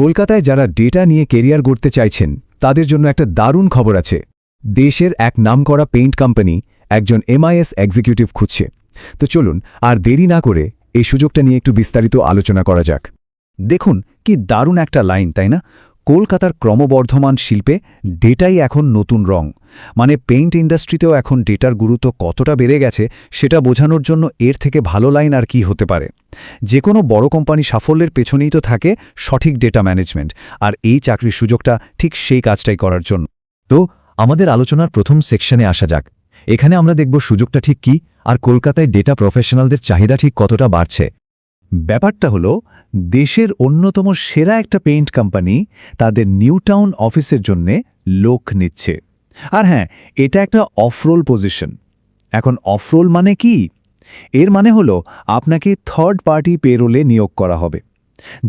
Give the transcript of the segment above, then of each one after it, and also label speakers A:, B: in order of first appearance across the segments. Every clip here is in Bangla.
A: কলকাতায় যারা ডেটা নিয়ে কেরিয়ার গড়তে চাইছেন তাদের জন্য একটা দারুণ খবর আছে। দেশের এক নামকরা পেইন্ট কোম্পানি একজন MIS এক্সিকিউটিভ খুঁজছে। তো চলুন আর দেরি না করে এই সুযোগটা নিয়ে একটু বিস্তারিত আলোচনা করা যাক।
B: দেখুন কি দারুণ একটা লাইন, তাই না? কলকাতার ক্রমবর্ধমান শিল্পে ডেটাই এখন নতুন রং। মানে পেইন্ট ইন্ডাস্ট্রিতেও এখন ডেটার গুরুত্ব কতটা বেড়ে গেছে সেটা বোঝানোর জন্য এর থেকে ভালো লাইন আর কি হতে পারে। যে কোনো বড় কোম্পানি সাফল্যের পেছনেই তো থাকে সঠিক ডেটা ম্যানেজমেন্ট, আর এই চাকরির সুযোগটা ঠিক সেই কাজটাই করার জন্য।
C: তো আমাদের আলোচনার প্রথম সেকশনে আসা যাক। এখানে আমরা দেখব সুযোগটা ঠিক কি, আর কলকাতায় ডেটা প্রফেশনালদের চাহিদা ঠিক কতটা বাড়ছে।
B: ব্যাপারটা হলো, দেশের অন্যতম সেরা একটা পেইন্ট কোম্পানি তাদের নিউ টাউন অফিসের জন্যে লোক নিচ্ছে। আর হ্যাঁ, এটা একটা অফরোল পজিশন। এখন অফরোল মানে কি? এর মানে হলো আপনাকে থার্ড পার্টি পেরোলে নিয়োগ করা হবে।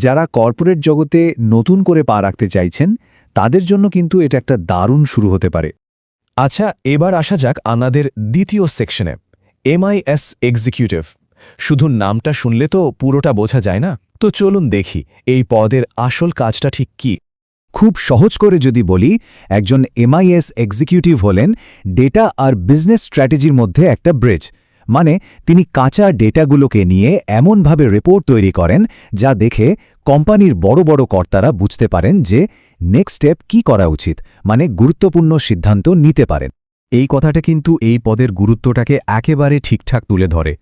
B: যারা কর্পোরেট জগতে নতুন করে পা রাখতে চাইছেন তাদের জন্য কিন্তু এটা একটা দারুণ শুরু হতে পারে।
A: আচ্ছা, এবার আসা যাক আমাদের দ্বিতীয় সেকশনে, MIS এক্সিকিউটিভ। শুধু নামটা শুনলে তো পুরোটা বোঝা যায় না। তো চলুন দেখি এই পদের আসল কাজটা ঠিক কি।
B: খুব সহজ করে যদি বলি, একজন MIS এক্সিকিউটিভ হলেন ডেটা আর বিজনেস স্ট্র্যাটেজির মধ্যে একটা ব্রিজ। মানে তিনি কাঁচা ডেটাগুলোকে নিয়ে এমনভাবে রিপোর্ট তৈরি করেন যা দেখে কোম্পানির বড় বড় কর্তারা বুঝতে পারেন যে নেক্সট স্টেপ কী করা উচিত, মানে গুরুত্বপূর্ণ সিদ্ধান্ত নিতে পারেন।
C: এই কথাটা কিন্তু এই পদের গুরুত্বটাকে একেবারে ঠিকঠাক তুলে ধরে।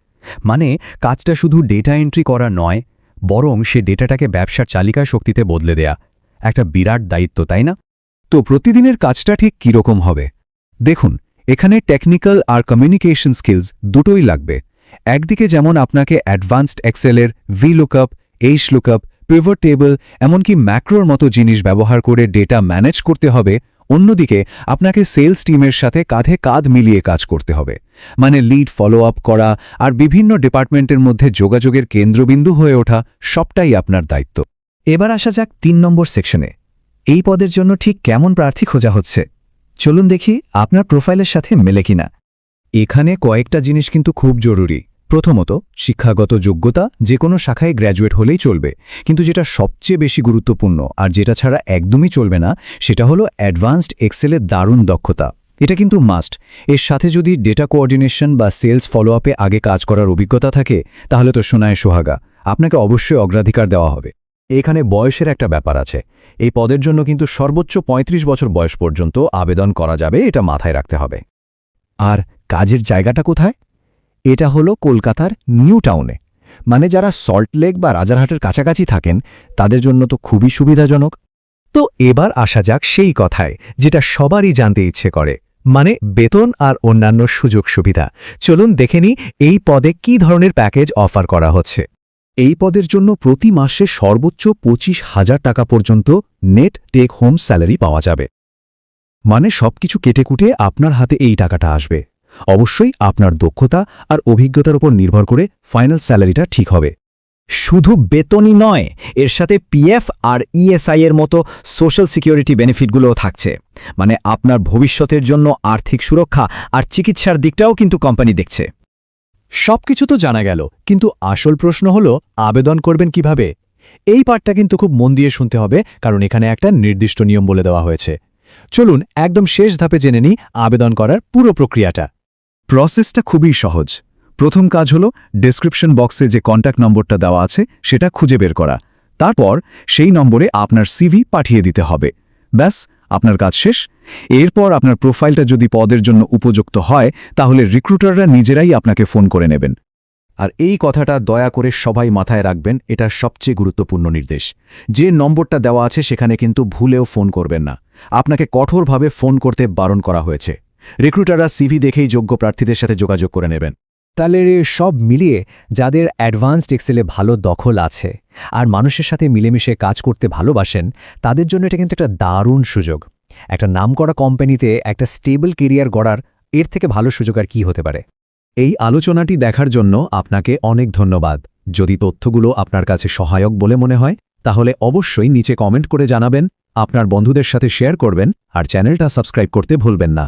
C: মানে কাজটা শুধু ডেটা এন্ট্রি করা নয়, বরং সে ডেটাটাকে ব্যবসার চালিকা শক্তিতে বদলে দেয়া। একটা বিরাট দায়িত্ব, তাই না?
B: তো প্রতিদিনের কাজটা ঠিক কীরকম হবে? দেখুন, এখানে টেকনিক্যাল আর কমিউনিকেশন স্কিলস দুটোই লাগবে। একদিকে যেমন আপনাকে অ্যাডভান্সড এক্সেলের VLOOKUP, HLOOKUP, পিভট টেবল, এমনকি ম্যাক্রোর মতো জিনিস ব্যবহার করে ডেটা ম্যানেজ করতে হবে। অন্যদিকে আপনাকে সেলস টিমের সাথে কাঁধে কাঁধ মিলিয়ে কাজ করতে হবে। মানে লিড ফলো আপ করা আর বিভিন্ন ডিপার্টমেন্টের মধ্যে যোগাযোগের কেন্দ্রবিন্দু হয়ে ওঠা, সবটাই আপনার দায়িত্ব।
C: এবার আসা যাক 3 নম্বর সেকশনে। এই পদের জন্য ঠিক কেমন প্রার্থী খোঁজা হচ্ছে? চলুন দেখি আপনার প্রোফাইলের সাথে মেলে কিনা।
B: এখানে কয়েকটা জিনিস কিন্তু খুব জরুরি। প্রথমত, শিক্ষাগত যোগ্যতা যে কোনো শাখায় গ্র্যাজুয়েট হলেই চলবে, কিন্তু যেটা সবচেয়ে বেশি গুরুত্বপূর্ণ আর যেটা ছাড়া একদমই চলবে না সেটা হলো অ্যাডভান্সড এক্সেলের দারুণ দক্ষতা। এটা কিন্তু মাস্ট। এর সাথে যদি ডেটা কোঅর্ডিনেশন বা সেলস ফলো আপে আগে কাজ করার অভিজ্ঞতা থাকে তাহলে তো সোনায় সোহাগা, আপনাকে অবশ্যই অগ্রাধিকার দেওয়া হবে।
C: এখানে বয়সের একটা ব্যাপার আছে। এই পদের জন্য কিন্তু সর্বোচ্চ 35 বছর বয়স পর্যন্ত আবেদন করা যাবে, এটা মাথায় রাখতে হবে।
B: আর কাজের জায়গাটা কোথায়? এটা হলো কলকাতার নিউ টাউনে। মানে যারা সল্টলেক বা রাজারহাটের কাছাকাছি থাকেন তাদের জন্য তো খুবই সুবিধাজনক।
A: তো এবার আসা যাক সেই কথায় যেটা সবারই জানতে ইচ্ছে করে, মানে বেতন আর অন্যান্য সুযোগ সুবিধা। চলুন দেখে নিই এই পদে কী ধরনের প্যাকেজ অফার করা হচ্ছে।
B: এই পদের জন্য প্রতি মাসে সর্বোচ্চ 25,000 টাকা পর্যন্ত নেট টেক হোম স্যালারি পাওয়া যাবে। মানে সবকিছু কেটেকুটে আপনার হাতে এই টাকাটা আসবে। অবশ্যই আপনার দক্ষতা আর অভিজ্ঞতার উপর নির্ভর করে ফাইনাল স্যালারিটা ঠিক হবে।
D: শুধু বেতনই নয়, এর সাথে PF আর ESI এর মতো সোশ্যাল সিকিউরিটি বেনিফিটগুলোও থাকছে। মানে আপনার ভবিষ্যতের জন্য আর্থিক সুরক্ষা আর চিকিৎসার দিকটাও কিন্তু কোম্পানি দেখছে।
B: সবকিছু তো জানা গেল, কিন্তু আসল প্রশ্ন হলো আবেদন করবেন কিভাবে? এই পার্টটা কিন্তু খুব মন দিয়ে শুনতে হবে, কারণ এখানে একটা নির্দিষ্ট নিয়ম বলে দেওয়া হয়েছে। চলুন একদম শেষ ধাপে জেনে নিই আবেদন করার পুরো প্রক্রিয়াটা। প্রসেসটা খুবই সহজ। প্রথম কাজ হলো ডেসক্রিপশন বক্সে যে কন্ট্যাক্ট নম্বরটা দেওয়া আছে সেটা খুঁজে বের করা। তারপর সেই নম্বরে আপনার CV পাঠিয়ে দিতে হবে। ব্যাস, আপনার কাজ শেষ। এরপর আপনার প্রোফাইলটা যদি পদের জন্য উপযুক্ত হয় তাহলে রিক্রুটাররা নিজেরাই আপনাকে ফোন করে নেবেন।
C: আর এই কথাটা দয়া করে সবাই মাথায় রাখবেন, এটা সবচেয়ে গুরুত্বপূর্ণ নির্দেশ। যে নম্বরটা দেওয়া আছে সেখানে কিন্তু ভুলেও ফোন করবেন না। আপনাকে কঠোরভাবে ফোন করতে বারণ করা হয়েছে। রিক্রুটাররা CV দেখেই যোগ্য প্রার্থীদের সাথে যোগাযোগ করে নেবেন।
D: তাহলে সব মিলিয়ে যাদের অ্যাডভান্সড এক্সেলে ভালো দখল আছে আর মানুষের সাথে মিলেমিশে কাজ করতে ভালোবাসেন তাদের জন্য এটা কিন্তু একটা দারুণ সুযোগ। একটা নামকরা কোম্পানিতে একটা স্টেবল কেরিয়ার গড়ার এর থেকে ভালো সুযোগ আর কি হতে পারে?
B: এই আলোচনাটি দেখার জন্য আপনাকে অনেক ধন্যবাদ। যদি তথ্যগুলো আপনার কাছে সহায়ক বলে মনে হয় তাহলে অবশ্যই নিচে কমেন্ট করে জানাবেন, আপনার বন্ধুদের সাথে শেয়ার করবেন আর চ্যানেলটা সাবস্ক্রাইব করতে ভুলবেন না।